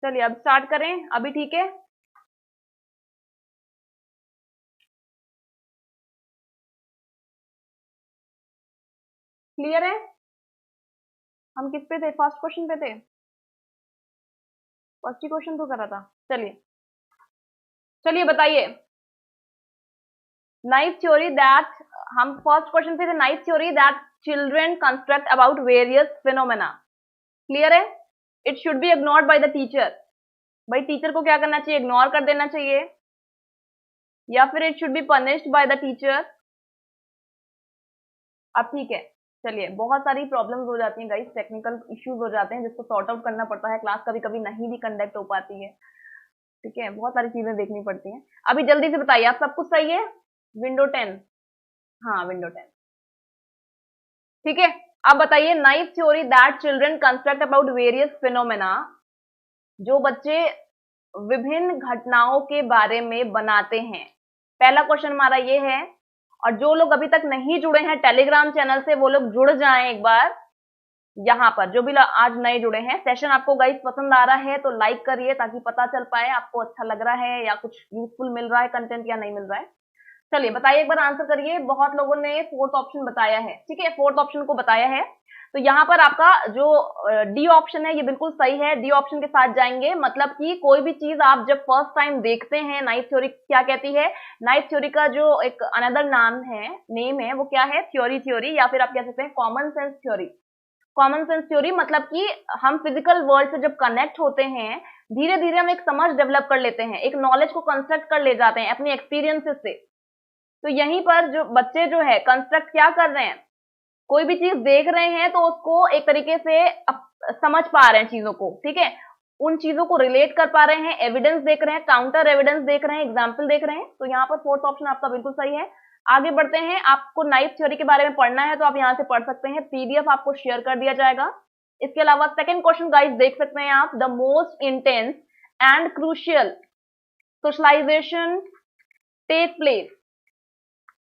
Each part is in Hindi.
चलिए अब स्टार्ट करें, अभी ठीक है? क्लियर है? हम किस पे थे? फर्स्ट क्वेश्चन पे थे। फर्स्ट ही क्वेश्चन तो करा था। चलिए चलिए बताइए। नाइस थ्योरी दैट, हम फर्स्ट क्वेश्चन पे थे। Nice theory that children construct about various phenomena. Clear है? It should be ignored by the teacher. भाई टीचर को क्या करना चाहिए? इग्नोर कर देना चाहिए, या फिर it should be punished bye the teacher. अब ठीक है। चलिए, बहुत सारी प्रॉब्लम्स हो जाती हैं गाइस, टेक्निकल इश्यूज हो जाते हैं जिसको सॉर्ट आउट करना पड़ता है। क्लास कभी कभी नहीं भी कंडक्ट हो पाती है, ठीक है, बहुत सारी चीजें देखनी पड़ती हैं। अभी जल्दी से बताइए, आप सब कुछ सही है? विंडो 10। हाँ, विंडो 10। ठीक है, अब बताइए। Nice theory that children construct about various phenomena, जो बच्चे विभिन्न घटनाओं के बारे में बनाते हैं। पहला क्वेश्चन हमारा ये है। और जो लोग अभी तक नहीं जुड़े हैं टेलीग्राम चैनल से, वो लोग जुड़ जाएं एक बार। यहाँ पर जो भी आज नए जुड़े हैं, सेशन आपको गाइस पसंद आ रहा है तो लाइक करिए, ताकि पता चल पाए आपको अच्छा लग रहा है या कुछ यूजफुल मिल रहा है कंटेंट या नहीं मिल रहा है। चलिए बताइए, एक बार आंसर करिए। बहुत लोगों ने फोर्थ ऑप्शन बताया है, ठीक है, फोर्थ ऑप्शन को बताया है। तो यहाँ पर आपका जो डी ऑप्शन है ये बिल्कुल सही है। डी ऑप्शन के साथ जाएंगे, मतलब कि कोई भी चीज आप जब फर्स्ट टाइम देखते हैं, नाइस थ्योरी क्या कहती है? नाइस थ्योरी का जो एक अनदर नाम है, नेम है, वो क्या है? थ्योरी, या फिर आप कह सकते हैं common sense theory. Common sense theory मतलब कि हम फिजिकल वर्ल्ड से जब कनेक्ट होते हैं, धीरे धीरे हम एक समझ डेवलप कर लेते हैं, एक नॉलेज को कंस्ट्रक्ट कर ले जाते हैं अपने एक्सपीरियंसेस से। तो यहीं पर जो बच्चे जो है कंस्ट्रक्ट क्या कर रहे हैं, कोई भी चीज देख रहे हैं तो उसको एक तरीके से समझ पा रहे हैं चीजों को, ठीक है, उन चीजों को रिलेट कर पा रहे हैं, एविडेंस देख रहे हैं, काउंटर एविडेंस देख रहे हैं, एग्जाम्पल देख रहे हैं। तो यहाँ पर फोर्थ ऑप्शन आपका बिल्कुल सही है। आगे बढ़ते हैं। आपको नाइस थ्योरी के बारे में पढ़ना है तो आप यहाँ से पढ़ सकते हैं, पीडीएफ आपको शेयर कर दिया जाएगा। इसके अलावा सेकेंड क्वेश्चन गाइस देख सकते हैं आप। The most intense and crucial socialization take place,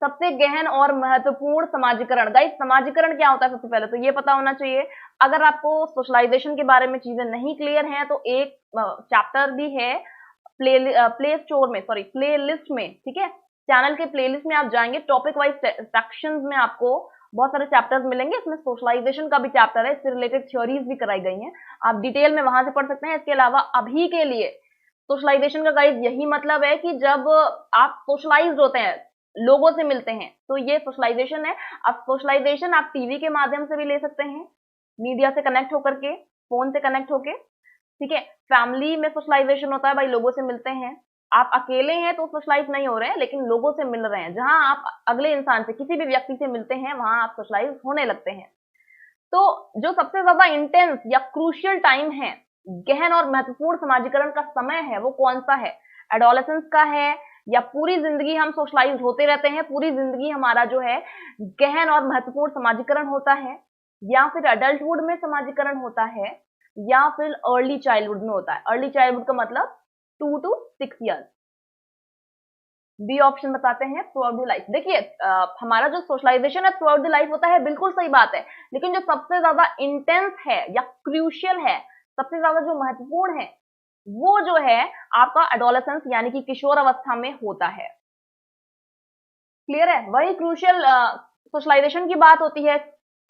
सबसे गहन और महत्वपूर्ण समाजीकरण। गाइस समाजीकरण क्या होता है? सबसे पहले तो ये पता होना चाहिए। अगर आपको सोशलाइजेशन के बारे में चीजें नहीं क्लियर हैं तो एक चैप्टर भी है प्ले स्टोर में, सॉरी प्ले लिस्ट में, ठीक है, चैनल के प्लेलिस्ट में आप जाएंगे, टॉपिक वाइज सेक्शंस में आपको बहुत सारे चैप्टर्स मिलेंगे। इसमें सोशलाइजेशन का भी चैप्टर है, इससे रिलेटेड थ्योरीज भी कराई गई हैं, आप डिटेल में वहां से पढ़ सकते हैं। इसके अलावा अभी के लिए सोशलाइजेशन का गाइस यही मतलब है कि जब आप सोशलाइज होते हैं, लोगों से मिलते हैं, तो ये सोशलाइजेशन है। अब सोशलाइजेशन आप टीवी के माध्यम से भी ले सकते हैं, मीडिया से कनेक्ट होकर के, फोन से कनेक्ट होके, ठीक है। फैमिली में सोशलाइजेशन होता है, भाई लोगों से मिलते हैं। आप अकेले हैं तो सोशलाइज नहीं हो रहे हैं, लेकिन लोगों से मिल रहे हैं, जहां आप अगले इंसान से, किसी भी व्यक्ति से मिलते हैं, वहां आप सोशलाइज होने लगते हैं। तो जो सबसे ज्यादा इंटेंस या क्रूशियल टाइम है, गहन और महत्वपूर्ण समाजीकरण का समय है, वो कौन सा है? एडोलेसेंस का है, या पूरी जिंदगी हम सोशलाइज होते रहते हैं, पूरी जिंदगी हमारा जो है गहन और महत्वपूर्ण समाजीकरण होता है, या फिर अडल्टहुड में समाजीकरण होता है, या फिर अर्ली चाइल्डहुड में होता है? अर्ली चाइल्डहुड का मतलब 2 to 6 ईयर्स। बी ऑप्शन बताते हैं, थ्रू आउट द लाइफ। देखिए हमारा जो सोशलाइजेशन है थ्रू आउट द लाइफ होता है, बिल्कुल सही बात है, लेकिन जो सबसे ज्यादा इंटेंस है या क्रूशियल है, सबसे ज्यादा जो महत्वपूर्ण है, वो जो है आपका एडोलेसेंस यानी कि किशोर अवस्था में होता है। क्लियर है? वही क्रूशियल सोशलाइजेशन की बात होती है,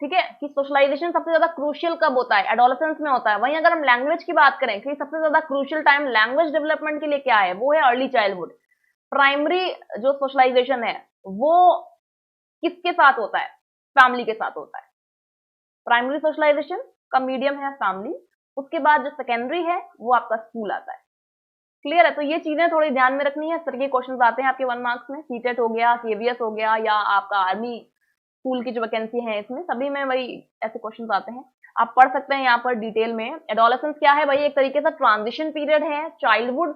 ठीक है, कि सोशलाइजेशन सबसे ज्यादा क्रूशियल कब होता है? एडोलेसेंस में होता है। वहीं अगर हम लैंग्वेज की बात करें कि सबसे ज्यादा क्रूशियल टाइम लैंग्वेज डेवलपमेंट के लिए क्या है, वो है अर्ली चाइल्डहुड। प्राइमरी जो सोशलाइजेशन है वो किसके साथ होता है? फैमिली के साथ होता है। प्राइमरी सोशलाइजेशन का मीडियम है फैमिली, उसके बाद जो सेकेंडरी है वो आपका स्कूल आता है। क्लियर है? तो ये चीजें थोड़ी ध्यान में रखनी है। इस तरह के क्वेश्चन आते हैं आपके 1 मार्क्स में, सीटेट हो गया, केवीएस हो गया, या आपका आर्मी स्कूल की जो वैकेंसी है, इसमें सभी में वही ऐसे क्वेश्चन आते हैं। आप पढ़ सकते हैं यहाँ पर डिटेल में। एडोलेसेंस क्या है भाई? एक तरीके से ट्रांजिशन पीरियड है। चाइल्डहुड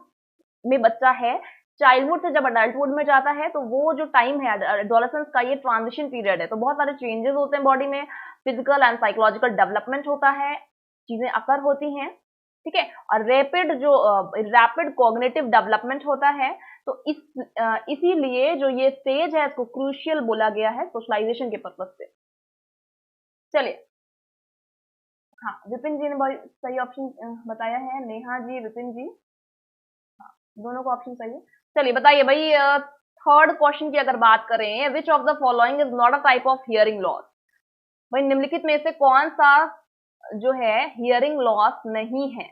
में बच्चा है, चाइल्डहुड से जब अडल्टहुड में जाता है, तो वो जो टाइम है एडोलेसेंस का, ये ट्रांजिशन पीरियड है। तो बहुत सारे चेंजेस होते हैं बॉडी में, फिजिकल एंड साइकोलॉजिकल डेवलपमेंट होता है, चीजें अकर होती हैं, ठीक है। और रैपिड कॉग्निटिव डेवलपमेंट होता है। तो इसीलिए जो ये स्टेज है इसको क्रूशियल बोला गया है सोशलाइजेशन के पर्पज से। चलिए हाँ, विपिन जी ने भाई सही ऑप्शन बताया है, नेहा जी, विपिन जी, दोनों का ऑप्शन सही है। चलिए बताइए भाई, थर्ड क्वेश्चन की अगर बात करें, which of the following is not a type of hearing loss. भाई निम्नलिखित में से कौन सा जो है हियरिंग लॉस नहीं है?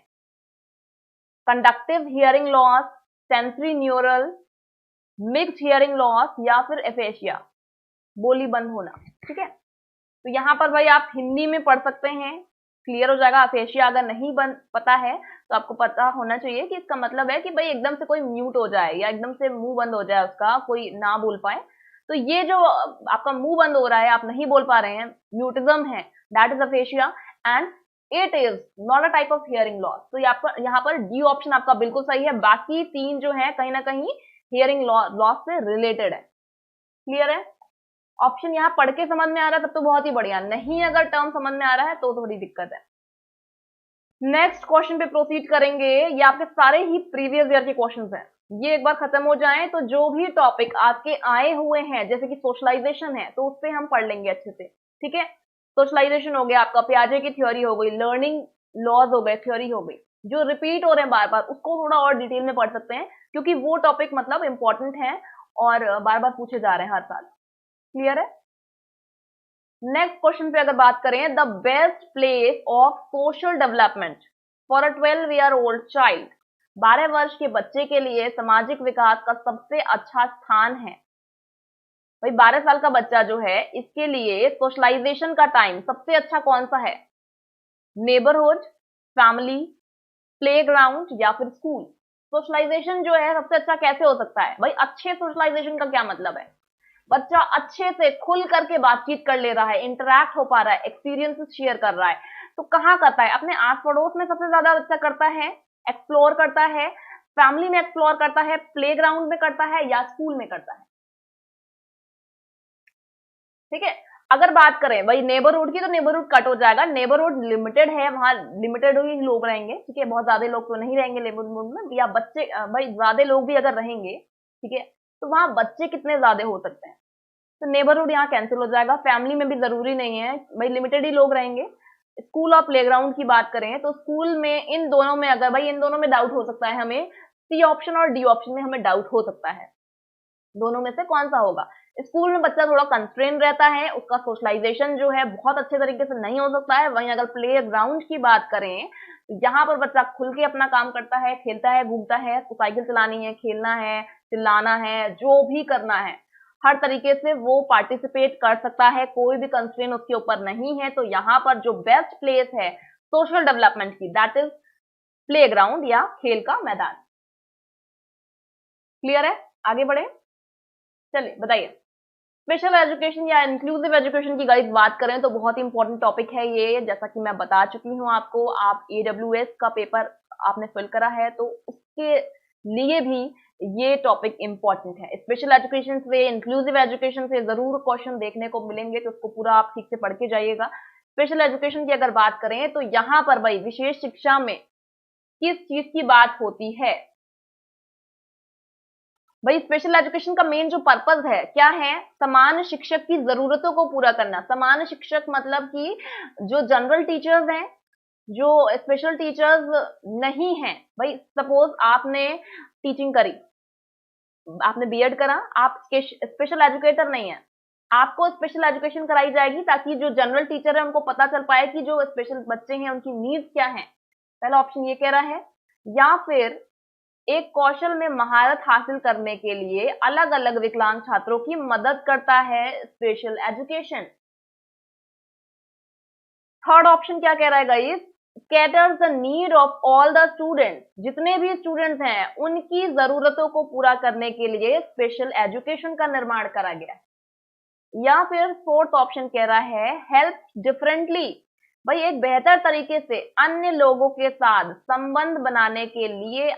Conductive hearing loss, sensory neural, mixed hearing loss या फिर एफेशिया, बोली बंद होना। ठीक है, तो यहाँ पर भाई आप हिंदी में पढ़ सकते हैं, क्लियर हो जाएगा। एफेशिया अगर नहीं पता है तो आपको पता होना चाहिए कि इसका मतलब है कि भाई एकदम से कोई म्यूट हो जाए या एकदम से मुंह बंद हो जाए, उसका कोई ना बोल पाए। तो ये जो आपका मुंह बंद हो रहा है, आप नहीं बोल पा रहे हैं, म्यूटिज्म है, that is aphasia and it is not a type of hearing loss. तो यहाँ पर डी ऑप्शन आपका बिल्कुल सही है। बाकी तीन जो है कहीं ना कहीं हियरिंग लॉस से रिलेटेड है। क्लियर है? ऑप्शन यहाँ पढ़ के समझ में आ रहा है तब तो बहुत ही बढ़िया, नहीं अगर टर्म समझ में आ रहा है तो थोड़ी दिक्कत है। नेक्स्ट क्वेश्चन पे प्रोसीड करेंगे। ये आपके सारे ही प्रीवियस ईयर के क्वेश्चंस हैं, ये एक बार खत्म हो जाएं तो जो भी टॉपिक आपके आए हुए हैं, जैसे कि सोशलाइजेशन है तो उससे हम पढ़ लेंगे अच्छे से। ठीक है, सोशलाइजेशन हो गया आपका, पियाजे की थ्योरी हो गई, लर्निंग लॉज हो गए, थ्योरी हो गई, जो रिपीट हो रहे हैं बार बार उसको थोड़ा और डिटेल में पढ़ सकते हैं, क्योंकि वो टॉपिक मतलब इंपॉर्टेंट है और बार बार पूछे जा रहे हैं हर साल। क्लियर है? नेक्स्ट क्वेश्चन पे अगर बात करें, the best place of social development for a 12 year old child, 12 वर्ष के बच्चे के लिए सामाजिक विकास का सबसे अच्छा स्थान है। भाई 12 साल का बच्चा जो है, इसके लिए सोशलाइजेशन का टाइम सबसे अच्छा कौन सा है? नेबरहुड, फैमिली, प्लेग्राउंड या फिर स्कूल। सोशलाइजेशन जो है सबसे अच्छा कैसे हो सकता है? भाई अच्छे सोशलाइजेशन का क्या मतलब है? बच्चा अच्छे से खुल करके बातचीत कर ले रहा है, इंटरैक्ट हो पा रहा है, एक्सपीरियंसेस शेयर कर रहा है। तो कहाँ करता है? अपने आस पड़ोस में सबसे ज्यादा बच्चा करता है, एक्सप्लोर करता है, फैमिली में एक्सप्लोर करता है, प्लेग्राउंड में करता है या स्कूल में करता है। ठीक है, अगर बात करें भाई नेबरहुड की, तो नेबरहुड कट हो जाएगा, नेबरहुड लिमिटेड है, वहां लिमिटेड ही लोग रहेंगे। ठीक है, बहुत ज्यादा लोग तो नहीं रहेंगे नेबरहुड में, या बच्चे भाई ज्यादा लोग भी अगर रहेंगे, ठीक है, तो वहां बच्चे कितने ज्यादा हो सकते हैं? तो नेबरहुड यहाँ कैंसिल हो जाएगा। फैमिली में भी जरूरी नहीं है भाई, लिमिटेड ही लोग रहेंगे। स्कूल और प्लेग्राउंड की बात करें तो स्कूल में इन दोनों में, अगर भाई इन दोनों में डाउट हो सकता है हमें, सी ऑप्शन और डी ऑप्शन में हमें डाउट हो सकता है, दोनों में से कौन सा होगा। स्कूल में बच्चा थोड़ा कंस्ट्रेन रहता है, उसका सोशलाइजेशन जो है बहुत अच्छे तरीके से नहीं हो सकता है। वहीं अगर प्ले ग्राउंड की बात करें तो यहाँ पर बच्चा खुल के अपना काम करता है, खेलता है, घूमता है, तो साइकिल चलानी है, खेलना है, चिल्लाना है, जो भी करना है हर तरीके से वो पार्टिसिपेट कर सकता है, कोई भी कंस्ट्रेन उसके ऊपर नहीं है। तो यहाँ पर जो बेस्ट प्लेस है सोशल डेवलपमेंट की, दैट इज प्ले ग्राउंड या खेल का मैदान। क्लियर है? आगे बढ़े, चलिए बताइए। स्पेशल एजुकेशन या इंक्लूसिव एजुकेशन की गाइस बात करें तो बहुत ही इंपॉर्टेंट टॉपिक है ये, जैसा कि मैं बता चुकी हूँ आपको। आप AWS का पेपर आपने फिल करा है तो उसके लिए भी ये टॉपिक इंपॉर्टेंट है। स्पेशल एजुकेशन से, इंक्लूसिव एजुकेशन से जरूर क्वेश्चन देखने को मिलेंगे, तो उसको पूरा आप ठीक से पढ़ के जाइएगा। स्पेशल एजुकेशन की अगर बात करें तो यहाँ पर भाई विशेष शिक्षा में किस चीज की बात होती है? भाई स्पेशल एजुकेशन का मेन जो पर्पस है क्या है? समान शिक्षक की जरूरतों को पूरा करना। समान शिक्षक मतलब कि जो जनरल टीचर्स हैं, जो स्पेशल टीचर्स नहीं हैं, भाई सपोज आपने टीचिंग करी, आपने बीएड करा, आप स्पेशल एजुकेटर नहीं है, आपको स्पेशल एजुकेशन कराई जाएगी ताकि जो जनरल टीचर है उनको पता चल पाए कि जो स्पेशल बच्चे हैं उनकी नीड्स क्या है। पहला ऑप्शन ये कह रहा है। या फिर एक कौशल में महारत हासिल करने के लिए अलग अलग विकलांग छात्रों की मदद करता है स्पेशल एजुकेशन। थर्ड ऑप्शन क्या कह रहा है guys? Caters the need of all the students, जितने भी स्टूडेंट्स हैं उनकी जरूरतों को पूरा करने के लिए स्पेशल एजुकेशन का निर्माण करा गया। या फिर फोर्थ ऑप्शन कह रहा है हेल्प डिफरेंटली, भाई एक बेहतर तरीके से अन्य लोगों के साथ संबंध बनाने के लिए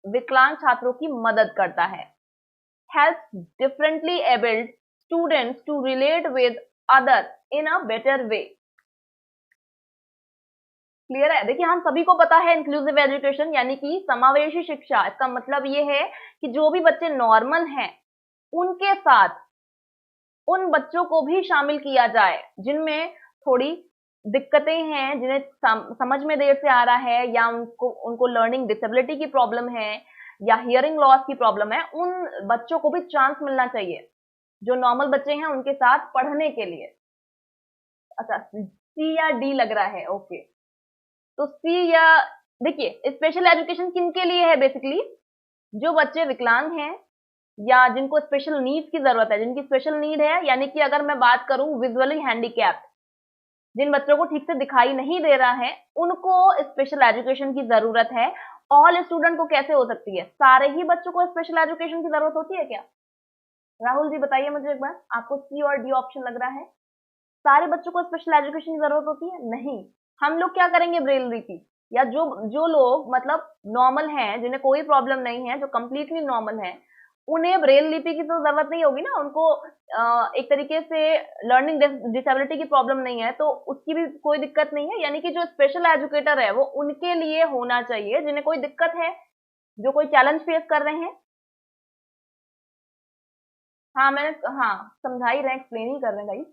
विकलांग छात्रों की मदद करता है। Help differently abled students to relate with other in a better way. Clear है? देखिए हम सभी को पता है इंक्लूसिव एजुकेशन यानी कि समावेशी शिक्षा, इसका मतलब ये है कि जो भी बच्चे नॉर्मल हैं उनके साथ उन बच्चों को भी शामिल किया जाए जिनमें थोड़ी दिक्कतें हैं जिन्हें समझ में देर से आ रहा है, या उनको उनको लर्निंग डिसेबिलिटी की प्रॉब्लम है, या हियरिंग लॉस की प्रॉब्लम है, उन बच्चों को भी चांस मिलना चाहिए जो नॉर्मल बच्चे हैं उनके साथ पढ़ने के लिए। अच्छा, सी या डी लग रहा है, ओके। तो सी या, देखिए स्पेशल एजुकेशन किन के लिए है? बेसिकली जो बच्चे विकलांग हैं या जिनको स्पेशल नीड्स की जरूरत है, जिनकी स्पेशल नीड है, यानी कि अगर मैं बात करूं विजुअली हैंडीकैप, जिन बच्चों को ठीक से दिखाई नहीं दे रहा है, उनको स्पेशल एजुकेशन की जरूरत है। ऑल स्टूडेंट को कैसे हो सकती है? सारे ही बच्चों को स्पेशल एजुकेशन की जरूरत होती है क्या? राहुल जी बताइए मुझे एक बार, आपको सी और डी ऑप्शन लग रहा है? सारे बच्चों को स्पेशल एजुकेशन की जरूरत होती है? नहीं। हम लोग क्या करेंगे, ब्रेल लिपि, या जो जो लोग मतलब नॉर्मल हैं, जिन्हें कोई प्रॉब्लम नहीं है, जो कंप्लीटली नॉर्मल है, उन्हें ब्रेल लिपि की तो जरूरत नहीं होगी ना, उनको एक तरीके से लर्निंग डिसेबिलिटी की प्रॉब्लम नहीं है, तो उसकी भी कोई दिक्कत नहीं है। यानी कि जो स्पेशल एजुकेटर है वो उनके लिए होना चाहिए जिन्हें कोई दिक्कत है, जो कोई चैलेंज फेस कर रहे हैं। हाँ मैंने, हाँ समझा ही रहे, एक्सप्लेन ही कर रहे हैं भाई,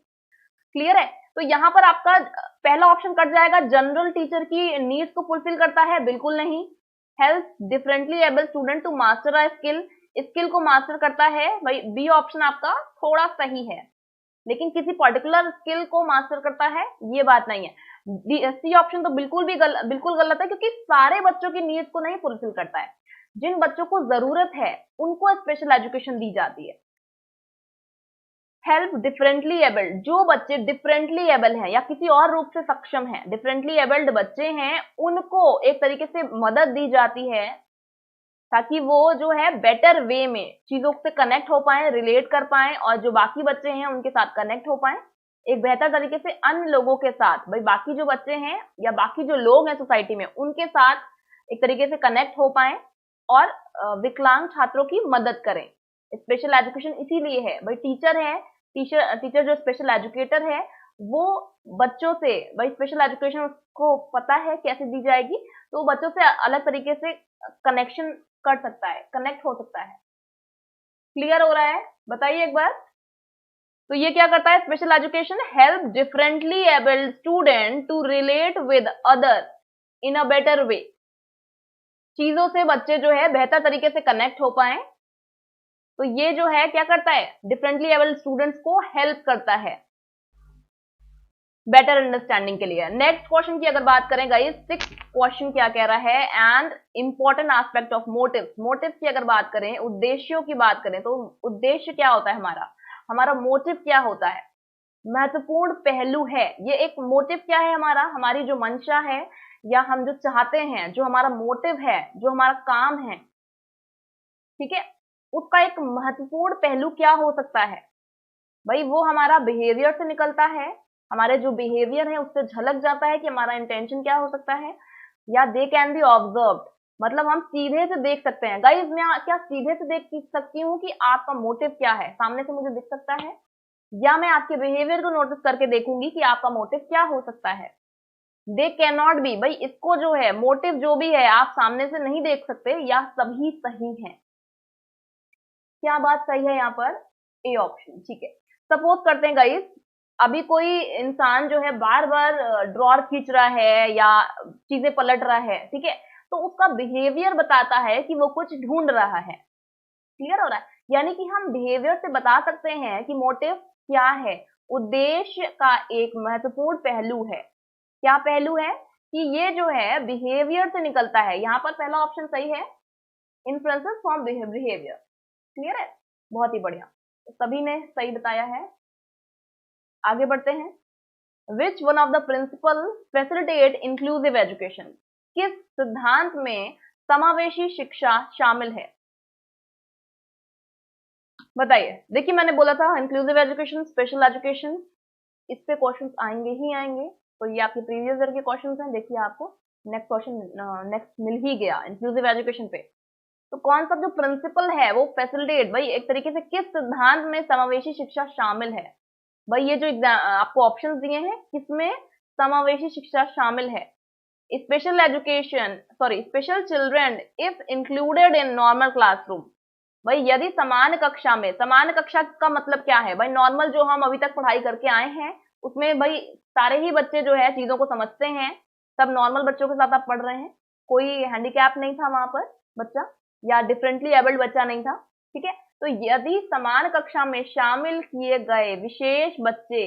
क्लियर है? तो यहाँ पर आपका पहला ऑप्शन कट जाएगा, जनरल टीचर की नीड्स को फुलफिल करता है, बिल्कुल नहीं। Help differently able student to master a skill, skill को मास्टर करता है, भाई बी ऑप्शन आपका थोड़ा सही है, लेकिन किसी पर्टिकुलर स्किल को मास्टर करता है ये बात नहीं है। सी ऑप्शन तो बिल्कुल गलत है, क्योंकि सारे बच्चों की नीड्स को नहीं फुलफिल करता है। जिन बच्चों को जरूरत है उनको स्पेशल एजुकेशन दी जाती है। हेल्प डिफरेंटली एबल्ड, जो बच्चे डिफरेंटली एबल हैं या किसी और रूप से सक्षम हैं, डिफरेंटली एबल्ड बच्चे हैं, उनको एक तरीके से मदद दी जाती है ताकि वो जो है बेटर वे में चीजों से कनेक्ट हो पाए, रिलेट कर पाए, और जो बाकी बच्चे हैं उनके साथ कनेक्ट हो पाए एक बेहतर तरीके से अन्य लोगों के साथ। भाई बाकी जो बच्चे हैं या बाकी जो लोग हैं सोसाइटी में, उनके साथ एक तरीके से कनेक्ट हो पाए और विकलांग छात्रों की मदद करें। स्पेशल एजुकेशन इसीलिए है, भाई टीचर है, टीचर जो स्पेशल एजुकेटर है वो बच्चों से, भाई स्पेशल एजुकेशन उसको पता है कैसे दी जाएगी, तो बच्चों से अलग तरीके से कनेक्शन कर सकता है, कनेक्ट हो सकता है। क्लियर हो रहा है? बताइए एक बार। तो ये क्या करता है? Special education help differently abled student to relate with other in a better way, चीजों से बच्चे जो है बेहतर तरीके से कनेक्ट हो पाए। तो ये जो है क्या करता है? डिफरेंटली एबल्ड स्टूडेंट्स को हेल्प करता है बेटर अंडरस्टैंडिंग के लिए। नेक्स्ट क्वेश्चन की अगर बात करें गाइस, 6th क्वेश्चन क्या कह रहा है, and important aspect of motive. Motive की अगर बात करें, उद्देश्यों की बात करें, तो उद्देश्य क्या होता है हमारा, हमारा मोटिव क्या होता है, महत्वपूर्ण पहलू है ये। एक मोटिव क्या है हमारा, हमारी जो मंशा है या हम जो चाहते हैं, जो हमारा मोटिव है, जो हमारा काम है, ठीक है, उसका एक महत्वपूर्ण पहलू क्या हो सकता है? भाई वो हमारा बिहेवियर से निकलता है, हमारे जो बिहेवियर है उससे झलक जाता है कि हमारा इंटेंशन क्या हो सकता है, या दे कैन बी ऑब्जर्व्ड, मतलब हम सीधे से देख सकते हैं। गाइस मैं क्या सीधे से देख सकती हूँ कि आपका मोटिव क्या है, सामने से मुझे दिख सकता है, या मैं आपके बिहेवियर को नोटिस करके देखूंगी कि आपका मोटिव क्या हो सकता है? दे कैन नॉट बी, भाई इसको जो है मोटिव जो भी है आप सामने से नहीं देख सकते, या सभी सही है? क्या बात सही है यहाँ पर? ए ऑप्शन, ठीक है। सपोज करते हैं गाइस, अभी कोई इंसान जो है बार बार ड्रॉर खींच रहा है या चीजें पलट रहा है, ठीक है, तो उसका बिहेवियर बताता है कि वो कुछ ढूंढ रहा है। क्लियर हो रहा है? यानी कि हम बिहेवियर से बता सकते हैं कि मोटिव क्या है। उद्देश्य का एक महत्वपूर्ण पहलू है, क्या पहलू है? कि ये जो है बिहेवियर से निकलता है। यहाँ पर पहला ऑप्शन सही है, इन्फ्लुएंसेस फ्रॉम बिहेवियर। क्लियर है? बहुत ही बढ़िया, तो सभी ने सही बताया है। आगे बढ़ते हैं। Which one of the principle facilitate inclusive education, किस सिद्धांत में समावेशी शिक्षा शामिल है? बताइए। देखिए मैंने बोला था इंक्लूसिव एजुकेशन, स्पेशल एजुकेशन, इस पे क्वेश्चंस आएंगे ही आएंगे। तो ये आपके प्रीवियस ईयर के क्वेश्चंस हैं। देखिए आपको नेक्स्ट क्वेश्चन नेक्स्ट मिल ही गया इंक्लूसिव एजुकेशन पे। तो कौन सा जो प्रिंसिपल है वो फैसिलिटेट, भाई एक तरीके से किस सिद्धांत में समावेशी शिक्षा शामिल है? भाई ये जो आपको ऑप्शंस दिए हैं, किसमें समावेशी शिक्षा शामिल है? Special education, sorry special children if included in normal classroom. भाई यदि समान कक्षा में, समान कक्षा का मतलब क्या है भाई? नॉर्मल जो हम अभी तक पढ़ाई करके आए हैं उसमें भाई सारे ही बच्चे जो है चीजों को समझते हैं, सब नॉर्मल बच्चों के साथ आप पढ़ रहे हैं, कोई हैंडीकैप नहीं था वहां पर बच्चा, या डिफरेंटली एबल्ड बच्चा नहीं था, ठीक है। तो यदि समान कक्षा में शामिल किए गए विशेष बच्चे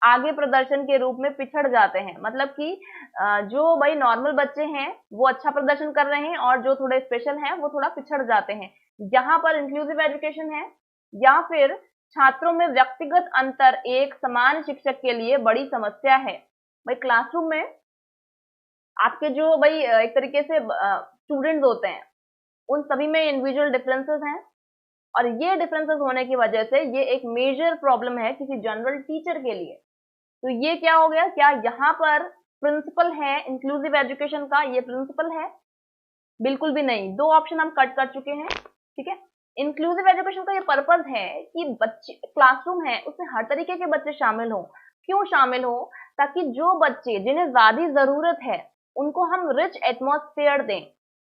आगे प्रदर्शन के रूप में पिछड़ जाते हैं, मतलब कि जो भाई नॉर्मल बच्चे हैं वो अच्छा प्रदर्शन कर रहे हैं और जो थोड़े स्पेशल हैं वो थोड़ा पिछड़ जाते हैं, यहाँ पर इंक्लूसिव एजुकेशन है, या फिर छात्रों में व्यक्तिगत अंतर एक समान शिक्षक के लिए बड़ी समस्या है। भाई क्लासरूम में आपके जो भाई एक तरीके से स्टूडेंट्स होते हैं, उन सभी में इंडिविजुअल डिफरेंसेस हैं, और ये डिफरेंसेस होने की वजह से ये एक मेजर प्रॉब्लम है किसी जनरल टीचर के लिए। तो ये क्या हो गया, क्या यहाँ पर प्रिंसिपल है इंक्लूसिव एजुकेशन का, ये प्रिंसिपल है? बिल्कुल भी नहीं। दो ऑप्शन हम कट कर चुके हैं, ठीक है। इंक्लूसिव एजुकेशन का ये पर्पज है कि बच्चे क्लासरूम है उसमें हर तरीके के बच्चे शामिल हों। क्यों शामिल हो? ताकि जो बच्चे जिन्हें ज्यादा जरूरत है उनको हम रिच एटमॉस्फेयर दें,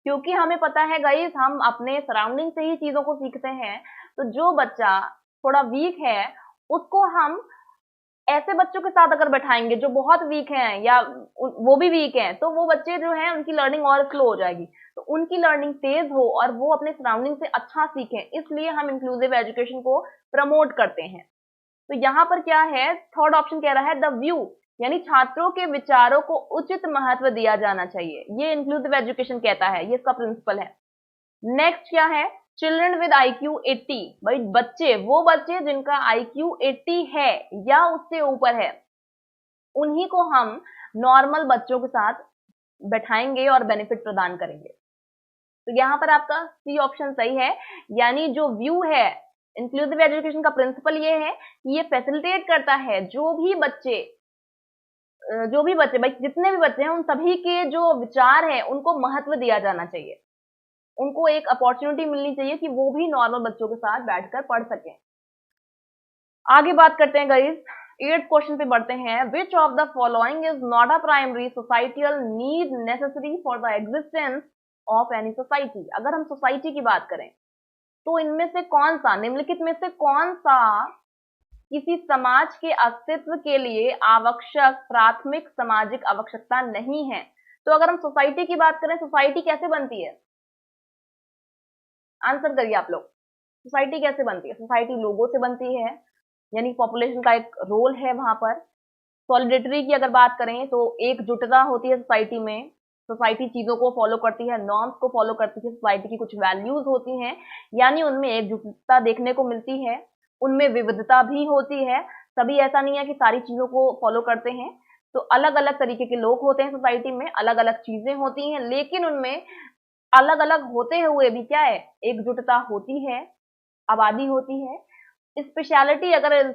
क्योंकि हमें पता है गाइस हम अपने सराउंडिंग से ही चीजों को सीखते हैं। तो जो बच्चा थोड़ा वीक है उसको हम ऐसे बच्चों के साथ अगर बैठाएंगे जो बहुत वीक हैं या वो भी वीक हैं, तो वो बच्चे जो हैं उनकी लर्निंग और स्लो हो जाएगी, तो उनकी लर्निंग तेज हो और वो अपने सराउंडिंग से अच्छा सीखें, इसलिए हम इंक्लूसिव एजुकेशन को प्रमोट करते हैं। तो यहाँ पर क्या है, थर्ड ऑप्शन कह रहा है द व्यू, यानी छात्रों के विचारों को उचित महत्व दिया जाना चाहिए, ये इंक्लूसिव एजुकेशन कहता है, ये इसका प्रिंसिपल है। नेक्स्ट क्या है, चिल्ड्रन विद IQ 80, भाई बच्चे, वो बच्चे जिनका IQ 80 है या उससे ऊपर है, उन्हीं को हम नॉर्मल बच्चों के साथ बैठाएंगे और बेनिफिट प्रदान करेंगे। तो यहाँ पर आपका सी ऑप्शन सही है, यानी जो व्यू है इंक्लूसिव एजुकेशन का प्रिंसिपल ये है कि ये फैसिलिटेट करता है जो भी बच्चे भाई जितने भी बच्चे हैं उन सभी के जो विचार है उनको महत्व दिया जाना चाहिए, उनको एक अपॉर्चुनिटी मिलनी चाहिए कि वो भी नॉर्मल बच्चों के साथ बैठकर पढ़ सकें। आगे बात करते हैं गाइस, 8th क्वेश्चन पे बढ़ते हैं। Which of the following is not a primary societal need necessary for the existence of any society. अगर हम सोसाइटी की बात करें तो इनमें से कौन सा, निम्नलिखित में से कौन सा किसी समाज के अस्तित्व के लिए आवश्यक प्राथमिक सामाजिक आवश्यकता नहीं है? तो अगर हम सोसाइटी की बात करें, सोसाइटी कैसे बनती है? आंसर करिए आप लोग, सोसाइटी कैसे बनती है? सोसाइटी लोगों से बनती है, यानी पॉपुलेशन का एक रोल है वहां पर। सॉलिडेरिटी की अगर बात करें तो एकजुटता होती है सोसाइटी में, सोसाइटी चीजों को फॉलो करती है, नॉर्म्स को फॉलो करती है, सोसाइटी की कुछ वैल्यूज होती हैं, यानी उनमें एकजुटता देखने को मिलती है, उनमें विविधता भी होती है, सभी ऐसा नहीं है कि सारी चीजों को फॉलो करते हैं। तो अलग अलग तरीके के लोग होते हैं सोसाइटी में, अलग अलग चीजें होती हैं, लेकिन उनमें अलग अलग होते हुए भी क्या है, एकजुटता होती है, आबादी होती है। स्पेशलिटी, अगर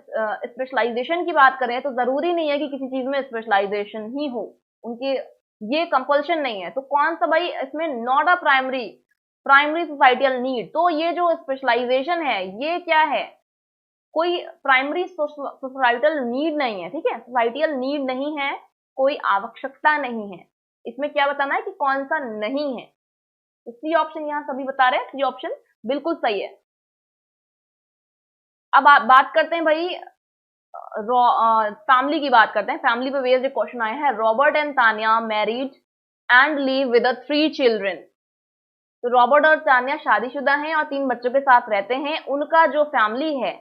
स्पेशलाइजेशन की बात करें तो जरूरी नहीं है कि किसी चीज में स्पेशलाइजेशन ही हो, उनके ये कंपल्शन नहीं है। तो कौन सा भाई इसमें not a primary societal need, तो ये जो स्पेशलाइजेशन है ये क्या है, कोई प्राइमरी सोसाइटल नीड नहीं है, ठीक है, सोसाइटियल नीड नहीं है, कोई आवश्यकता नहीं है। इसमें क्या बताना है कि कौन सा नहीं है। तो सी ऑप्शन यहाँ सभी बता रहे हैं, सी ऑप्शन बिल्कुल सही है। अब आप बात करते हैं भाई फैमिली की बात करते हैं, फैमिली पे बेस्ड एक क्वेश्चन आया है। Robert and Tania married and live with 3 children. तो रॉबर्ट और तानिया शादीशुदा हैं और 3 बच्चों के साथ रहते हैं। उनका जो फैमिली है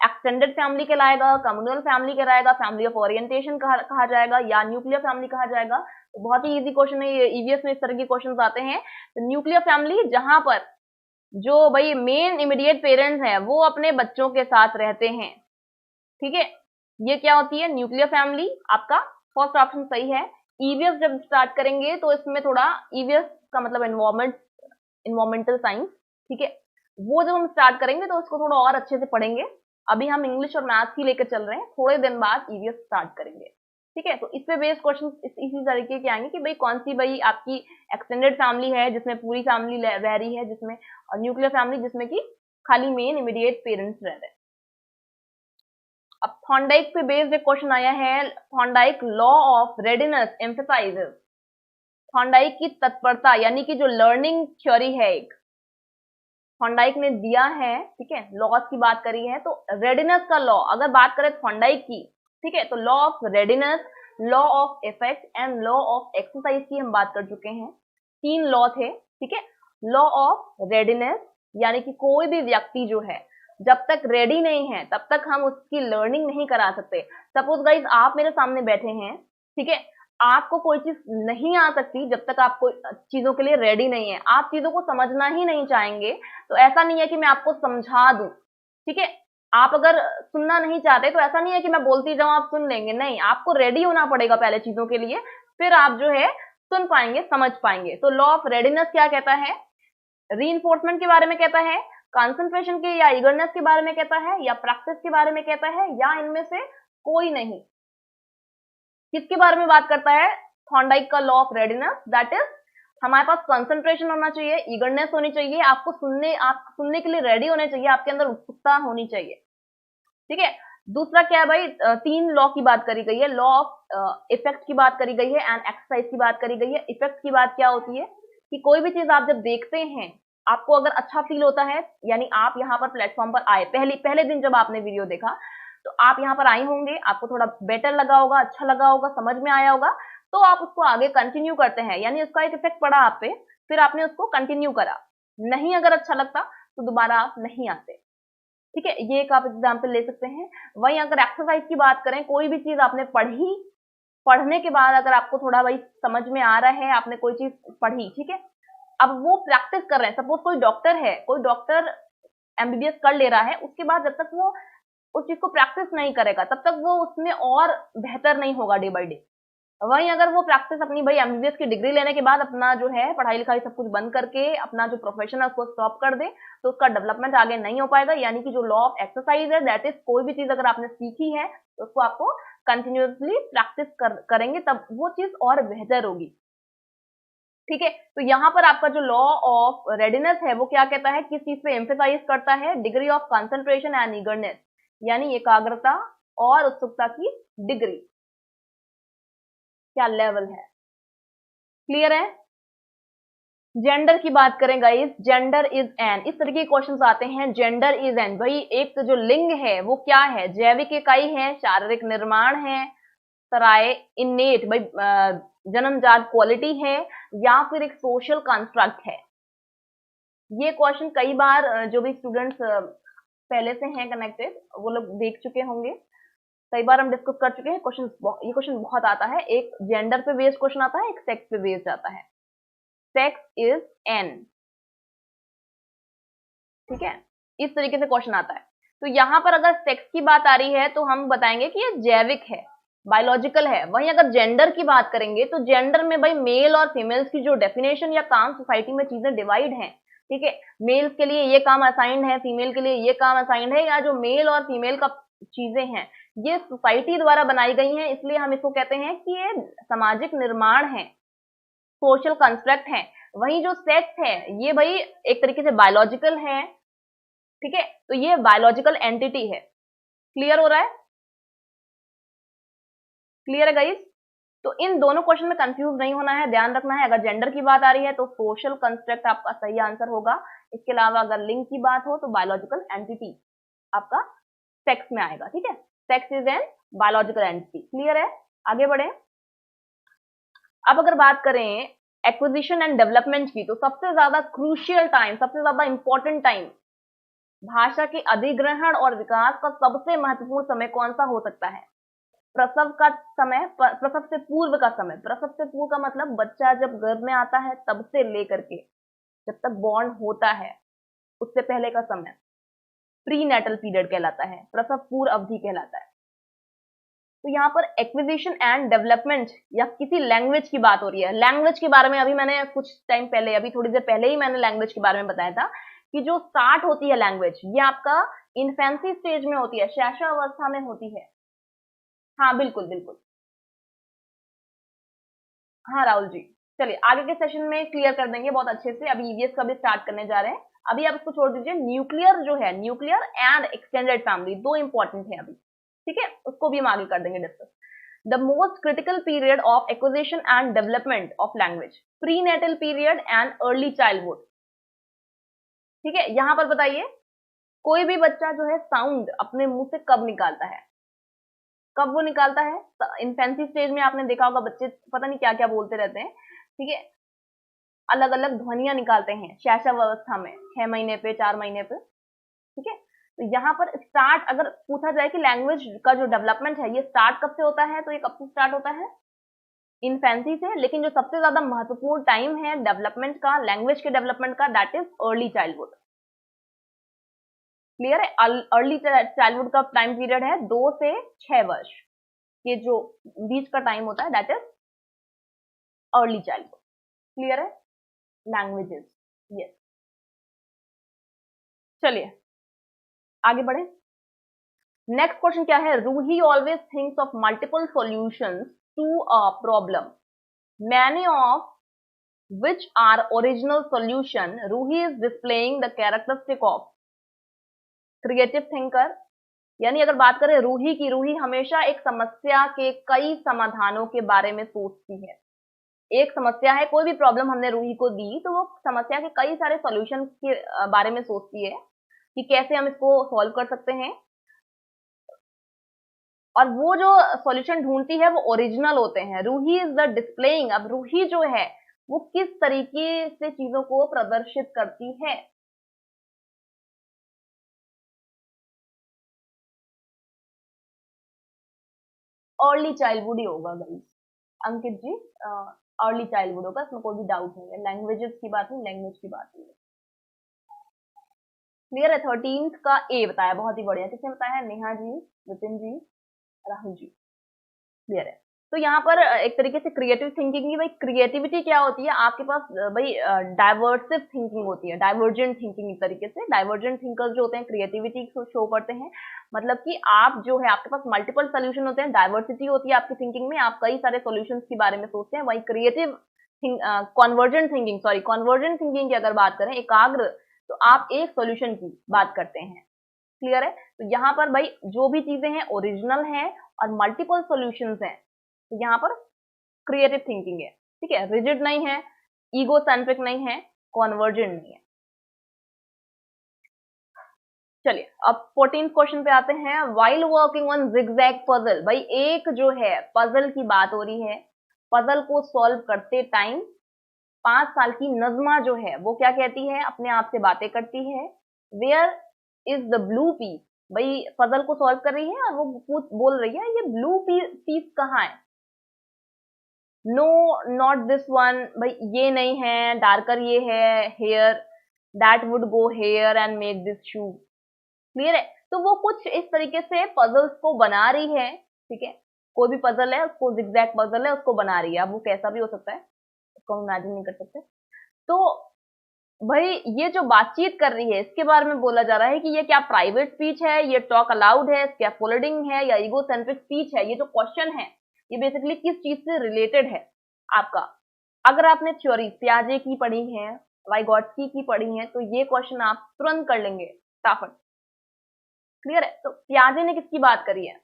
एक्सटेंडेड फैमिली कहलाएगा, कम्युनल फैमिली कहलाएगा, फैमिली ऑफ ओरिएंटेशन कहा जाएगा, या न्यूक्लियर फैमिली कहा जाएगा। तो बहुत ही इजी क्वेश्चन है ये, ईवीएस में इस तरह के क्वेश्चन आते हैं। तो न्यूक्लियर फैमिली जहां पर जो भाई मेन इमीडिएट पेरेंट्स हैं वो अपने बच्चों के साथ रहते हैं, ठीक है, ये क्या होती है न्यूक्लियर फैमिली। आपका फर्स्ट ऑप्शन सही है। ईवीएस जब स्टार्ट करेंगे तो इसमें थोड़ा, ईवीएस का मतलब इन्वायरमेंटल साइंस, ठीक है, वो जब हम स्टार्ट करेंगे तो उसको थोड़ा और अच्छे से पढ़ेंगे। अभी हम इंग्लिश और मैथ्स ही लेकर चल रहे हैं, थोड़े दिन बाद ईवीएस स्टार्ट करेंगे, ठीक है। तो इस पे बेस्ड क्वेश्चन इसी तरीके के आएंगे कि भाई कौन सी भाई आपकी एक्सटेंडेड फैमिली है जिसमें पूरी फैमिली रह रही है, जिसमें, और न्यूक्लियर फैमिली जिसमें कि खाली मेन इमीडिएट पेरेंट्स रह रहे हैं। अब थॉर्नडाइक पे बेस्ड एक क्वेश्चन आया है। Thorndike law of readiness emphasises, Thorndike की तत्परता यानी कि जो लर्निंग थ्योरी है एक थॉर्नडाइक ने दिया है, ठीक है, लॉज की बात करी है। तो रेडिनेस का लॉ अगर बात करें थॉर्नडाइक की ठीक है, तो law of readiness, law of effect and law of exercise की हम बात कर चुके हैं। 3 लॉ थे, ठीक है। लॉ ऑफ रेडीनेस यानी कि कोई भी व्यक्ति जो है जब तक रेडी नहीं है तब तक हम उसकी लर्निंग नहीं करा सकते। सपोज गाइज आप मेरे सामने बैठे हैं, ठीक है, आपको कोई चीज नहीं आ सकती जब तक आप कोई चीजों के लिए रेडी नहीं है, आप चीजों को समझना ही नहीं चाहेंगे, तो ऐसा नहीं है कि मैं आपको समझा दूं, ठीक है। आप अगर सुनना नहीं चाहते तो ऐसा नहीं है कि मैं बोलती जाऊं आप सुन लेंगे, नहीं, आपको रेडी होना पड़ेगा पहले चीजों के लिए, फिर आप जो है सुन पाएंगे, समझ पाएंगे। तो लॉ ऑफ रेडीनेस क्या कहता है? रीइंफोर्समेंट के बारे में कहता है, कंसंट्रेशन के या ईगरनेस के बारे में कहता है, या प्रैक्टिस के बारे में कहता है, या इनमें से कोई नहीं। किसके बारे में बात करता है थॉर्नडाइक का law of readiness? That is हमारे पास कंसंट्रेशन होना चाहिए, ईगरनेस होनी चाहिए, आप सुनने के लिए रेडी होने चाहिए, आपके अंदर उत्सुकता होनी चाहिए, ठीक है। दूसरा क्या है भाई, 3 लॉ की बात करी गई है, लॉ ऑफ इफेक्ट की बात करी गई है एंड एक्सरसाइज की बात करी गई है। इफेक्ट की बात क्या होती है कि कोई भी चीज आप जब देखते हैं, आपको अगर अच्छा फील होता है, यानी आप यहाँ पर प्लेटफॉर्म पर आए, पहले दिन जब आपने वीडियो देखा तो आप यहाँ पर आए होंगे, आपको थोड़ा बेटर लगा होगा, अच्छा लगा होगा, समझ में आया होगा, तो आप उसको आगे कंटिन्यू करते हैं, यानी उसका एक इफेक्ट पड़ा आप पे, फिर आपने उसको कंटिन्यू करा। नहीं अगर अच्छा लगता तो दोबारा आप नहीं आते, ठीक है। ये एक आप एग्जाम्पल ले सकते हैं। वहीं अगर एक्सरसाइज की बात करें, कोई भी चीज आपने पढ़ी, पढ़ने के बाद अगर आपको थोड़ा भाई समझ में आ रहा है, आपने कोई चीज पढ़ी, ठीक है, अब वो प्रैक्टिस कर रहे हैं। सपोज कोई डॉक्टर है, कोई डॉक्टर एमबीबीएस कर ले रहा है, उसके बाद जब तक वो उस चीज को प्रैक्टिस नहीं करेगा तब तक वो उसमें और बेहतर नहीं होगा डे बाय डे। वहीं अगर वो प्रैक्टिस अपनी भाई एमबीबीएस की डिग्री लेने के बाद अपना जो है पढ़ाई लिखाई सब कुछ बंद करके अपना जो प्रोफेशन है उसको स्टॉप कर दे, तो उसका डेवलपमेंट आगे नहीं हो पाएगा। यानी कि जो लॉ ऑफ एक्सरसाइज है, दैट इज कोई भी चीज अगर आपने सीखी है तो उसको आपको कंटिन्यूअसली प्रैक्टिस करेंगे तब वो चीज और बेहतर होगी, ठीक है। तो यहाँ पर आपका जो लॉ ऑफ रेडीनेस है वो क्या कहता है, किस चीज पे एम्फेसाइज करता है? Degree of concentration and eagerness, यानी एकाग्रता और उत्सुकता की डिग्री, क्या लेवल है, क्लियर है। जेंडर की बात करें गाइस, जेंडर इज एन, इस तरह के क्वेश्चंस आते हैं। जेंडर इज एन, भाई एक तो जो लिंग है वो क्या है? जैविक इकाई है, शारीरिक निर्माण है, सराय इनेट भाई जन्मजात क्वालिटी है, या फिर एक सोशल कंस्ट्रक्ट है। ये क्वेश्चन कई बार जो भी स्टूडेंट्स पहले से हैं कनेक्टेड वो लोग देख चुके होंगे, कई बार हम डिस्कस कर चुके हैं। ये क्वेश्चन बहुत आता है, एक जेंडर पे बेस्ड क्वेश्चन आता है, एक सेक्स पे बेस्ड आता है। सेक्स इज एन, ठीक है, इस तरीके से क्वेश्चन आता है। तो यहां पर अगर सेक्स की बात आ रही है तो हम बताएंगे कि ये जैविक है, बायोलॉजिकल है। वहीं अगर जेंडर की बात करेंगे तो जेंडर में भाई मेल और फीमेल्स की जो डेफिनेशन या काम सोसाइटी में चीजें डिवाइड हैं, ठीक है। मेल्स के लिए ये काम असाइंड है, फीमेल के लिए ये काम असाइंड है, या जो मेल और फीमेल का चीजें हैं ये सोसाइटी द्वारा बनाई गई हैं, इसलिए हम इसको कहते हैं कि ये सामाजिक निर्माण है, सोशल कंस्ट्रक्ट है। वहीं जो सेक्स है ये भाई एक तरीके से बायोलॉजिकल है, ठीक है, तो ये बायोलॉजिकल एंटिटी है। क्लियर हो रहा है? क्लियर है गाइस? तो इन दोनों क्वेश्चन में कंफ्यूज नहीं होना है, ध्यान रखना है। अगर जेंडर की बात आ रही है तो सोशल कंस्ट्रक्ट आपका सही आंसर होगा। इसके अलावा अगर लिंग की बात हो तो बायोलॉजिकल एंटिटी आपका सेक्स में आएगा, ठीक है। Sex is an biological entity. Clear है? आगे बढ़े। अब अगर बात करें एक्विजिशन एंड डेवलपमेंट की, तो सबसे ज्यादा क्रूशियल टाइम, सबसे ज्यादा इंपॉर्टेंट टाइम भाषा के अधिग्रहण और विकास का सबसे महत्वपूर्ण समय कौन सा हो सकता है? प्रसव का समय, प्रसव से पूर्व का समय। प्रसव से पूर्व का मतलब बच्चा जब गर्भ में आता है तब से लेकर के जब तक बॉर्न होता है उससे पहले का समय प्री नेटल पीरियड कहलाता है, प्रसव पूर्व अवधि कहलाता है। तो यहाँ पर एक्विजिशन एंड डेवलपमेंट या किसी लैंग्वेज की बात हो रही है। लैंग्वेज के बारे में अभी मैंने कुछ टाइम पहले, अभी थोड़ी देर पहले ही मैंने लैंग्वेज के बारे में बताया था कि जो स्टार्ट होती है लैंग्वेज, ये आपका इन्फेंसी स्टेज में होती है, शैशवावस्था में होती है। हाँ बिल्कुल बिल्कुल, हाँ राहुल जी, चलिए आगे के सेशन में क्लियर कर देंगे बहुत अच्छे से। अभी ईवीएस का भी स्टार्ट करने जा रहे हैं, अभी आप इसको छोड़ दीजिए। न्यूक्लियर जो है, न्यूक्लियर एंड एक्सटेंडेड फैमिली, दो इंपॉर्टेंट है अभी, ठीक है, उसको भी हम आगे कर देंगे discuss. The most critical period of acquisition and development of language, prenatal period and early childhood, ठीक है। यहां पर बताइए कोई भी बच्चा जो है साउंड अपने मुंह से कब निकालता है? कब वो निकालता है? इन्फेंसी स्टेज में आपने देखा होगा बच्चे पता नहीं क्या क्या बोलते रहते हैं, ठीक है, अलग अलग ध्वनियां निकालते हैं शैशव अवस्था में, 6 महीने पे, 4 महीने पे, ठीक है। तो यहाँ पर स्टार्ट अगर पूछा जाए कि लैंग्वेज का जो डेवलपमेंट है ये स्टार्ट कब से होता है, तो ये कब से स्टार्ट होता है? इन्फेंसी से। लेकिन जो सबसे ज्यादा महत्वपूर्ण टाइम है डेवलपमेंट का, लैंग्वेज के डेवलपमेंट का, that is early childhood. Clear है? अर्ली चाइल्डहुड का टाइम पीरियड है 2 से 6 वर्ष, ये जो बीच का टाइम होता है that is early childhood. Clear है? Languages, yes. चलिए आगे बढ़े। नेक्स्ट क्वेश्चन क्या है? Ruhi always thinks of multiple solutions to a problem, many of which are original solution. Ruhi is displaying the characteristic of creative thinker। यानी अगर बात करें रूही की, रूही हमेशा एक समस्या के कई समाधानों के बारे में सोचती है। एक समस्या है, कोई भी प्रॉब्लम हमने रूही को दी तो वो समस्या के कई सारे सॉल्यूशन के बारे में सोचती है कि कैसे हम इसको सॉल्व कर सकते हैं, और वो जो सॉल्यूशन ढूंढती है वो ओरिजिनल होते हैं। रूही इज द डिस्प्लेइंग, अब रूही जो है वो किस तरीके से चीजों को प्रदर्शित करती है? अर्ली चाइल्डहुड ही होगा गाइस, अंकित जी, अर्ली चाइल्डहुड होगा, इसमें कोई भी डाउट नहीं है। लैंग्वेजेस की बात नहीं, लैंग्वेज की बात नहीं है। क्लियर है? 13th का ए बताया, बहुत ही बढ़िया। किसने बताया? नेहा जी, विपिन जी, राहुल जी। क्लियर है? तो यहाँ पर एक तरीके से क्रिएटिव थिंकिंग की, भाई क्रिएटिविटी क्या होती है आपके पास? भाई डाइवर्सिव थिंकिंग होती है, डाइवर्जेंट थिंकिंग। एक तरीके से डाइवर्जेंट थिंकर्स जो होते हैं क्रिएटिविटी को शो करते हैं, मतलब कि आप जो है आपके पास मल्टीपल सोल्यूशन होते हैं, डाइवर्सिटी होती है आपकी थिंकिंग में, आप कई सारे सोल्यूशंस के बारे में सोचते हैं। वही creative convergent thinking, sorry convergent thinking की अगर बात करें, एकाग्र, तो आप एक सोल्यूशन की बात करते हैं। क्लियर है? तो यहाँ पर भाई जो भी चीजें हैं ओरिजिनल हैं और मल्टीपल सॉल्यूशंस हैं, तो यहाँ पर क्रिएटिव थिंकिंग है। ठीक है? रिजिड नहीं है, ईगो सेंट्रिक नहीं है, कॉन्वर्जेंट नहीं है। चलिए अब 14th क्वेश्चन पे आते हैं। While working on zigzag puzzle, भाई एक जो है पजल की बात हो रही है, पजल को सॉल्व करते टाइम 5 साल की नजमा जो है वो क्या कहती है? अपने आप से बातें करती है, where is the blue piece. भाई पजल को सॉल्व कर रही है और वो बोल रही है ये ब्लू पीस कहाँ है? नो नॉट दिस वन, भाई ये नहीं है, डार्कर ये है, here, that would go here and make this shoe. Clear है? तो वो कुछ इस तरीके से पजल्स को बना रही है। ठीक है? कोई भी पजल है उसको, जिगजैग पजल है उसको बना रही है, अब वो कैसा भी हो सकता है, उसको इमेजिन नहीं कर सकते। तो भाई ये जो बातचीत कर रही है इसके बारे में बोला जा रहा है कि ये क्या प्राइवेट स्पीच है, ये टॉक अलाउड है, स्कैफोल्डिंग है, या ईगो सेंट्रिक स्पीच है? ये जो क्वेश्चन है ये बेसिकली किस चीज से रिलेटेड है आपका? अगर आपने थ्योरी पियाजे की पढ़ी है, वाइगॉट्स्की की पढ़ी है, तो ये क्वेश्चन आप तुरंत कर लेंगे फटाफट। क्लियर है? तो पियाजे ने किसकी बात करी है?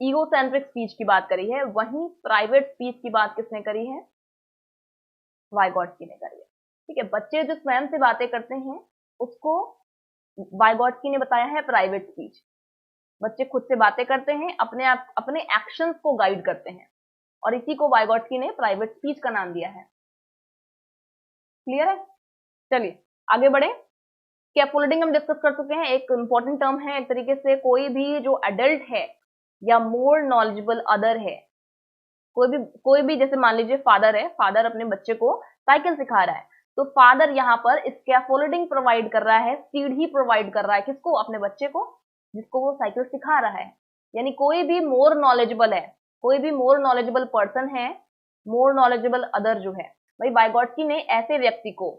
ईगो सेंट्रिक स्पीच की बात करी है। वहीं प्राइवेट स्पीच की बात किसने करी है? वाइगॉट्स्की ने करी है। ठीक है? बच्चे जो स्वयं से बातें करते हैं उसको वाइगॉट्स्की ने बताया है प्राइवेट स्पीच। बच्चे खुद से बातें करते हैं, अपने एक्शंस को गाइड करते हैं, और इसी को वाइगॉट्स्की ने प्राइवेट स्पीच का नाम दिया है। क्लियर है? चलिए आगे बढ़े। स्कैफोल्डिंग हम डिस्कस कर चुके हैं, एक इंपॉर्टेंट टर्म है। एक तरीके से कोई भी जो एडल्ट है या मोर नॉलेजेबल अदर है, कोई भी जैसे मान लीजिए फादर है, फादर अपने बच्चे को साइकिल सिखा रहा है, तो फादर यहाँ पर स्कैफोल्डिंग प्रोवाइड कर रहा है, सीढ़ी प्रोवाइड कर रहा है, किसको? अपने बच्चे को, जिसको वो साइकिल सिखा रहा है। यानी कोई भी मोर नॉलेजेबल है, कोई भी मोर नॉलेजेबल पर्सन है, मोर नॉलेजेबल अदर जो है, भाई वाइगॉट्स्की ने ऐसे व्यक्ति को,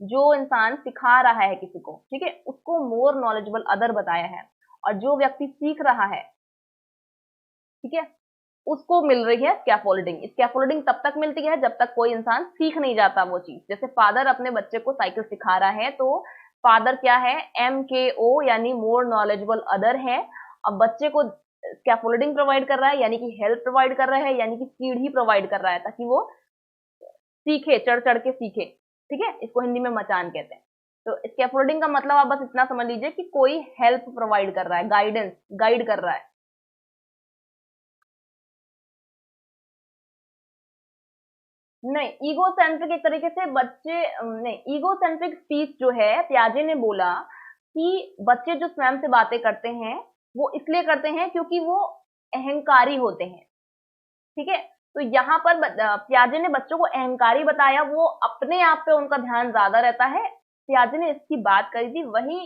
जो इंसान सिखा रहा है किसी को, ठीक है, उसको मोर नॉलेजेबल अदर बताया है। और जो व्यक्ति सीख रहा है, ठीक है, उसको मिल रही है स्कैफोल्डिंग। स्कैफोल्डिंग तब तक मिलती है जब तक कोई इंसान सीख नहीं जाता वो चीज। जैसे फादर अपने बच्चे को साइकिल सिखा रहा है, तो फादर क्या है? MKO, यानी मोर नॉलेजेबल अदर है। अब बच्चे को स्कैफोल्डिंग प्रोवाइड कर रहा है, यानी कि हेल्प प्रोवाइड कर रहा है, यानी कि सीढ़ी प्रोवाइड कर रहा है, ताकि वो सीखे, चढ़ चढ़ के सीखे। ठीक है? इसको हिंदी में मचान कहते हैं। तो स्कैफोल्डिंग का मतलब आप बस इतना समझ लीजिए कि कोई हेल्प प्रोवाइड कर रहा है, गाइडेंस, गाइड कर रहा है। नहीं, ईगोसेंट्रिक एक तरीके से बच्चे नहीं, ईगोसेंट्रिक स्पीच जो है, पियाजे ने बोला कि बच्चे जो स्वयं से बातें करते हैं वो इसलिए करते हैं क्योंकि वो अहंकारी होते हैं। ठीक है, तो यहाँ पर पियाजे ने बच्चों को अहंकारी बताया, वो अपने आप पे उनका ध्यान ज्यादा रहता है, पियाजे ने इसकी बात करी थी। वही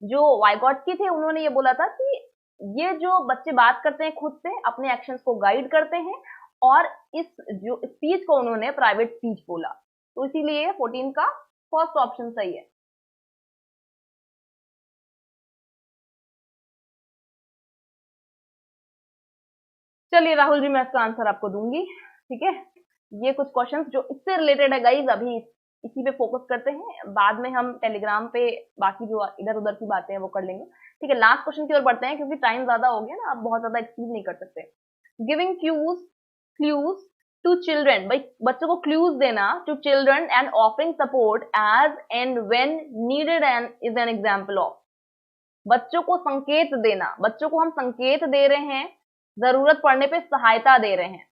जो वाइगॉट्स्की थे उन्होंने ये बोला था कि ये जो बच्चे बात करते हैं खुद से, अपने एक्शंस को गाइड करते हैं, और इस जो स्पीच को उन्होंने प्राइवेट स्पीच बोला, तो इसीलिए 14 का फर्स्ट ऑप्शन सही है। चलिए राहुल जी, मैं इसका आंसर आपको दूंगी। ठीक है, ये कुछ क्वेश्चंस जो इससे रिलेटेड है गाइज, अभी इसी पे फोकस करते हैं, बाद में हम टेलीग्राम पे बाकी जो इधर उधर की बातें हैं वो कर लेंगे। ठीक है, लास्ट क्वेश्चन की ओर बढ़ते हैं क्योंकि टाइम ज्यादा हो गया ना, आप बहुत ज्यादा एक्सप्लेन नहीं कर सकते। गिविंग क्लूज टू चिल्ड्रन, भाई बच्चों को क्लूज देना to children and offering support as and when needed and is an example of. बच्चों को संकेत देना, बच्चों को हम संकेत दे रहे हैं, जरूरत पड़ने पे सहायता दे रहे हैं,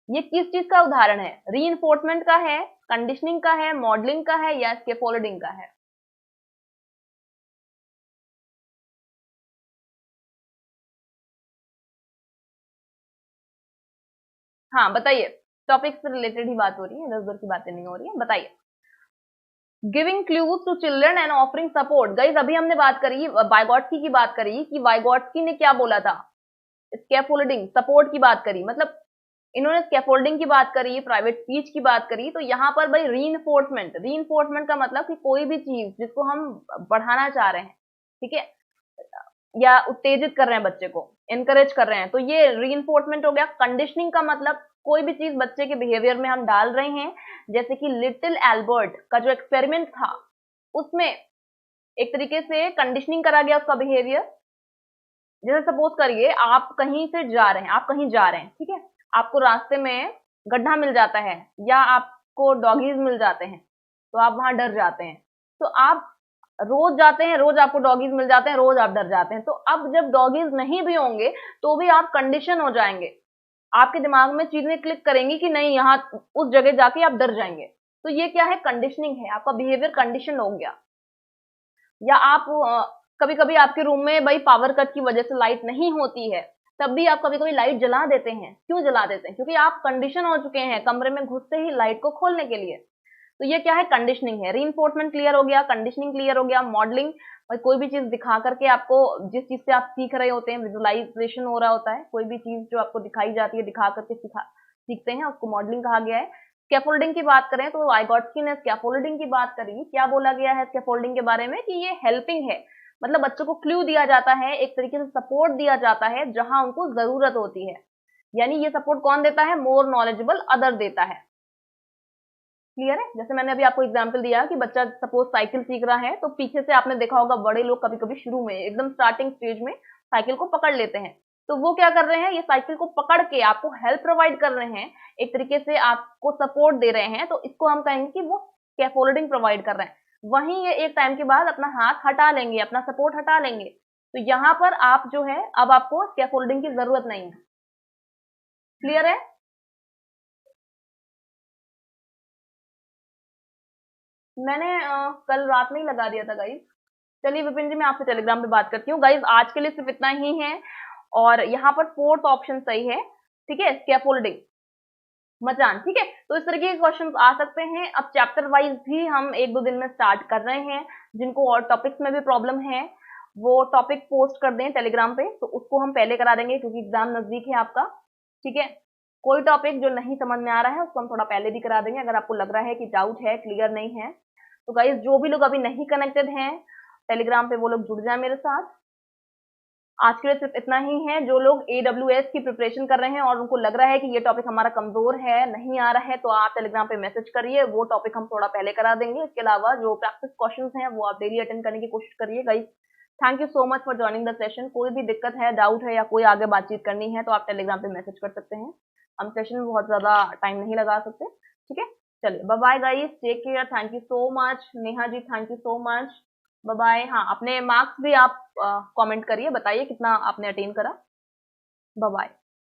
ये किस चीज का उदाहरण है? रीइंफोर्समेंट का है, कंडीशनिंग का है, मॉडलिंग का है, या स्कैफोल्डिंग का है? हाँ बताइए, टॉपिक से रिलेटेड ही बात हो रही है, इधर उधर की बातें नहीं हो रही है, बताइए। Giving clues to children and offering support, guys अभी हमने बात करी, वाइगॉट्स्की की बात करी कि वाइगॉट्स्की ने क्या बोला था, स्कैफोल्डिंग, सपोर्ट की बात करी, मतलब इन्होंने स्कैफोल्डिंग की बात करी, प्राइवेट स्पीच की बात करी, तो यहाँ पर भाई रीइंफोर्समेंट, रीइंफोर्समेंट का मतलब कि कोई भी चीज जिसको हम बढ़ाना चाह रहे हैं, ठीक है, या उत्तेजित कर रहे हैं बच्चे को, एनकरेज कर रहे हैं, तो ये रीइंफोर्समेंट हो गया। कंडीशनिंग का मतलब कोई भी चीज बच्चे के बिहेवियर में हम डाल रहे हैं, जैसे कि लिटिल एल्बर्ट का जो एक्सपेरिमेंट था उसमें एक तरीके से कंडीशनिंग करा गया उसका बिहेवियर। जैसे सपोज करिए आप कहीं से जा रहे हैं, आप कहीं जा रहे हैं, ठीक है, आपको रास्ते में गड्ढा मिल जाता है या आपको डॉगीज मिल जाते हैं, तो आप वहां डर जाते हैं। तो आप रोज जाते हैं, रोज आपको डॉगीज मिल जाते हैं, रोज आप डर जाते हैं, तो अब जब डॉगीज नहीं भी होंगे तो भी आप कंडीशन हो जाएंगे, आपके दिमाग में चीजें क्लिक करेंगी कि नहीं, यहाँ उस जगह जाके आप डर जाएंगे। तो ये क्या है? कंडीशनिंग है, आपका बिहेवियर कंडीशन हो गया। या आप कभी कभी आपके रूम में भाई पावर कट की वजह से लाइट नहीं होती है, तब भी आप कभी कभी लाइट जला देते हैं। क्यों जला देते हैं? क्योंकि आप कंडीशन हो चुके हैं कमरे में घुसते ही लाइट को खोलने के लिए। तो ये क्या है? कंडीशनिंग है। रीइंफोर्समेंट क्लियर हो गया, कंडीशनिंग क्लियर हो गया, मॉडलिंग, और कोई भी चीज दिखा करके आपको, जिस चीज से आप सीख रहे होते हैं, विजुअलाइजेशन हो रहा होता है, कोई भी चीज जो आपको दिखाई जाती है दिखा करके सीखते हैं, उसको मॉडलिंग कहा गया है। स्कैफोल्डिंग की बात करें तो वाइगॉट्स्की ने स्कैफोल्डिंग की बात करी। क्या बोला गया है स्कैफोल्डिंग के बारे में? कि ये हेल्पिंग है, मतलब बच्चों को क्लू दिया जाता है, एक तरीके से सपोर्ट दिया जाता है जहां उनको जरूरत होती है। यानी ये सपोर्ट कौन देता है? मोर नॉलेजेबल अदर देता है। क्लियर है? जैसे मैंने अभी आपको एग्जांपल दिया कि बच्चा सपोज साइकिल सीख रहा है, तो पीछे से आपने देखा होगा बड़े लोग कभी कभी शुरू में एकदम स्टार्टिंग स्टेज में साइकिल को पकड़ लेते हैं, तो वो क्या कर रहे हैं? ये साइकिल को पकड़ के आपको हेल्प प्रोवाइड कर रहे हैं, एक तरीके से आपको सपोर्ट दे रहे हैं, तो इसको हम कहेंगे कि वो स्कैफोल्डिंग प्रोवाइड कर रहे हैं। वहीं ये एक टाइम के बाद अपना हाथ हटा लेंगे, अपना सपोर्ट हटा लेंगे, तो यहाँ पर आप जो है, अब आपको स्कैफोल्डिंग की जरूरत नहीं है। क्लियर है? मैंने कल रात में ही लगा दिया था गाइस। चलिए विपिन जी, मैं आपसे टेलीग्राम पे बात करती हूँ। गाइस आज के लिए सिर्फ इतना ही है, और यहाँ पर फोर्थ ऑप्शन सही है, ठीक है, स्कैफोल्डिंग, मचान, ठीक है। तो इस तरीके के क्वेश्चंस आ सकते हैं। अब चैप्टर वाइज भी हम एक दो दिन में स्टार्ट कर रहे हैं। जिनको और टॉपिक्स में भी प्रॉब्लम है वो टॉपिक पोस्ट कर दें टेलीग्राम पे, तो उसको हम पहले करा देंगे क्योंकि एग्जाम नजदीक है आपका, ठीक है। कोई टॉपिक जो नहीं समझ में आ रहा है उसको हम थोड़ा पहले भी करा देंगे, अगर आपको लग रहा है कि डाउट है, क्लियर नहीं है। तो गाइज जो भी लोग अभी नहीं कनेक्टेड हैं टेलीग्राम पे, वो लोग जुड़ जाए मेरे साथ। आज के लिए सिर्फ इतना ही है। जो लोग AWS की प्रिपरेशन कर रहे हैं और उनको लग रहा है कि ये टॉपिक हमारा कमजोर है, नहीं आ रहा है, तो आप टेलीग्राम पे मैसेज करिए, वो टॉपिक हम थोड़ा पहले करा देंगे। इसके अलावा जो प्रैक्टिस क्वेश्चंस हैं वो आप डेली अटेंड करने की कोशिश करिए guys. Thank you so much for joining the session. कोई भी दिक्कत है, डाउट है, या कोई आगे बातचीत करनी है, तो आप टेलीग्राम पे मैसेज कर सकते हैं। हम सेशन में बहुत ज्यादा टाइम नहीं लगा सकते, ठीक है। चलिए bye bye guys, take care, thank you so much. Neha ji thank you so much, bye bye. हाँ, अपने मार्क्स भी आप कमेंट करिए, बताइए कितना आपने अटेन करा। Bye bye.